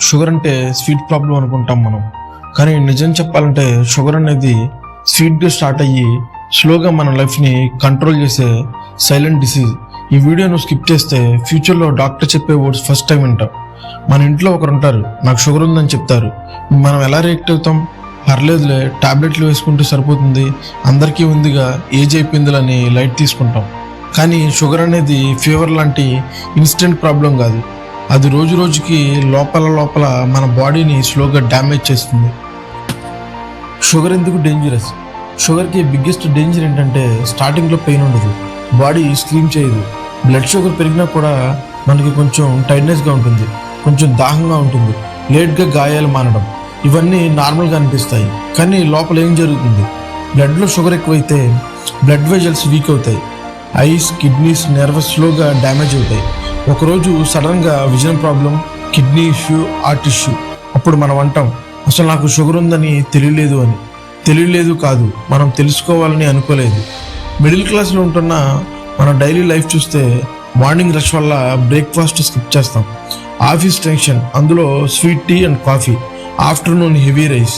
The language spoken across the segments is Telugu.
షుగర్ అంటే స్వీట్ ప్రాబ్లం అనుకుంటాం మనం. కానీ నిజం చెప్పాలంటే షుగర్ అనేది స్వీట్గా స్టార్ట్ అయ్యి స్లోగా మన లైఫ్ని కంట్రోల్ చేసే సైలెంట్ డిసీజ్. ఈ వీడియోను స్కిప్ చేస్తే ఫ్యూచర్లో డాక్టర్ చెప్పే వర్డ్స్ ఫస్ట్ టైం వింటాం. మన ఇంట్లో ఒకరు ఉంటారు, నాకు షుగర్ ఉందని చెప్తారు. మనం ఎలా రియాక్ట్ అవుతాం? పర్లేదులే, టాబ్లెట్లు వేసుకుంటే సరిపోతుంది, అందరికీ ఉందిగా, ఏజ్ అయిపోయిందిలని లైట్ తీసుకుంటాం. కానీ షుగర్ అనేది ఫీవర్ లాంటి ఇన్స్టెంట్ ప్రాబ్లం కాదు. అది రోజు రోజుకి లోపల మన బాడీని స్లోగా డ్యామేజ్ చేస్తుంది. షుగర్ ఎందుకు డేంజరస్? షుగర్కి బిగ్గెస్ట్ డేంజర్ ఏంటంటే స్టార్టింగ్లో పెయిన్ ఉండదు, బాడీ స్లీమ్ చేయదు. బ్లడ్ షుగర్ పెరిగినా కూడా మనకి కొంచెం టైర్డ్నెస్గా ఉంటుంది, కొంచెం దాహంగా ఉంటుంది, లేట్గా గాయాలు మానడం, ఇవన్నీ నార్మల్గా అనిపిస్తాయి. కానీ లోపల ఏం జరుగుతుంది? బ్లడ్లో షుగర్ ఎక్కువైతే బ్లడ్ వెజల్స్ వీక్ అవుతాయి, ఐస్, కిడ్నీస్, నర్వస్ స్లోగా డ్యామేజ్ అవుతాయి. ఒకరోజు సడన్గా vision problem, kidney issue, heart issue. అప్పుడు మనం అంటాం, అసలు నాకు షుగర్ ఉందని తెలియలేదు అని. తెలియలేదు కాదు, మనం తెలుసుకోవాలని అనుకోలేదు. మిడిల్ క్లాస్లో ఉంటున్న మన డైలీ లైఫ్ చూస్తే మార్నింగ్ రష్ వల్ల బ్రేక్ఫాస్ట్ స్కిప్ చేస్తాం, ఆఫీస్ టెన్షన్, అందులో sweet tea and coffee, afternoon heavy rice,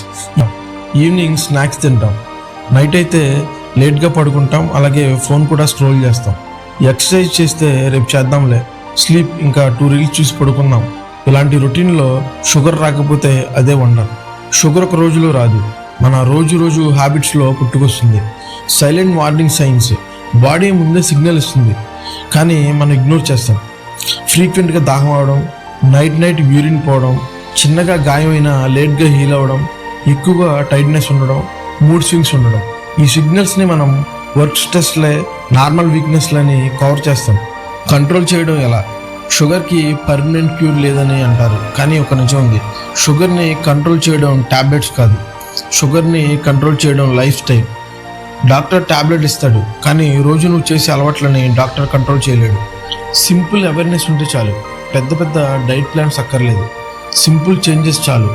evening snacks తింటాం, నైట్ అయితే లేట్గా పడుకుంటాం, అలాగే ఫోన్ కూడా స్క్రోల్ చేస్తాం. ఎక్సర్సైజ్ చేస్తే రేపు చేద్దాంలే, స్లీప్, ఇంకా 2 రీల్స్ చూసి పడుకుందాం. ఇలాంటి రొటీన్లో షుగర్ రాకపోతే అదే వండర్. షుగర్ ఒక రోజులో రాదు, మన రోజు హ్యాబిట్స్లో పుట్టుకొస్తుంది. సైలెంట్ వార్నింగ్ సైన్స్, బాడీ ముందే సిగ్నల్ ఇస్తుంది, కానీ మనం ఇగ్నోర్ చేస్తాం. ఫ్రీక్వెంట్గా దాహం అవడం, నైట్ యూరిన్ పోవడం, చిన్నగా గాయమైనా లేట్గా హీల్ అవ్వడం, ఎక్కువగా టైర్డ్నెస్ ఉండడం, మూడ్ స్వింగ్స్ ఉండడం. ఈ సిగ్నల్స్ని మనం వర్క్ స్ట్రెస్లే, నార్మల్ వీక్నెస్లని కవర్ చేస్తాం. కంట్రోల్ చేయడం ఎలా? షుగర్కి పర్మనెంట్ క్యూర్ లేదని అంటారు, కానీ ఒక నిజం ఉంది. షుగర్ని కంట్రోల్ చేయడం టాబ్లెట్స్ కాదు, షుగర్ని కంట్రోల్ చేయడం లైఫ్ స్టైల్. డాక్టర్ టాబ్లెట్ ఇస్తాడు, కానీ రోజు నువ్వు చేసే అలవాట్లని డాక్టర్ కంట్రోల్ చేయలేడు. సింపుల్ అవేర్నెస్ ఉంటే చాలు, పెద్ద డైట్ ప్లాన్స్ అక్కర్లేదు. సింపుల్ చేంజెస్ చాలు.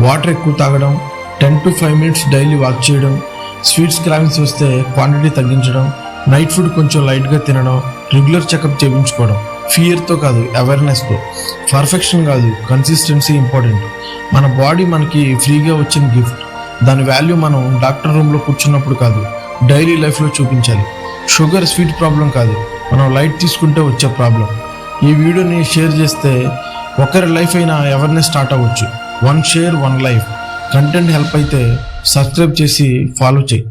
వాటర్ ఎక్కువ తాగడం, 10 to 5 minutes డైలీ వాక్ చేయడం, స్వీట్స్ క్రావింగ్స్ వస్తే క్వాంటిటీ తగ్గించడం, నైట్ ఫుడ్ కొంచెం లైట్గా తినడం, రెగ్యులర్ చెకప్ చేయించుకోవడం. ఫియర్తో కాదు, అవేర్నెస్తో. పర్ఫెక్షన్ కాదు, కన్సిస్టెన్సీ ఇంపార్టెంట్. మన బాడీ మనకి ఫ్రీగా వచ్చిన గిఫ్ట్, దాని వాల్యూ మనం డాక్టర్ రూమ్లో కూర్చున్నప్పుడు కాదు, డైలీ లైఫ్లో చూపించాలి. షుగర్ స్వీట్ ప్రాబ్లం కాదు, మనం లైట్ తీసుకుంటే వచ్చే ప్రాబ్లం. ఈ వీడియోని షేర్ చేస్తే ఒకరి లైఫ్ అయినా అవేర్నెస్ స్టార్ట్ అవ్వచ్చు. 1 share 1 life. కంటెంట్ హెల్ప్ అయితే సబ్స్క్రైబ్ చేసి ఫాలో చేయి.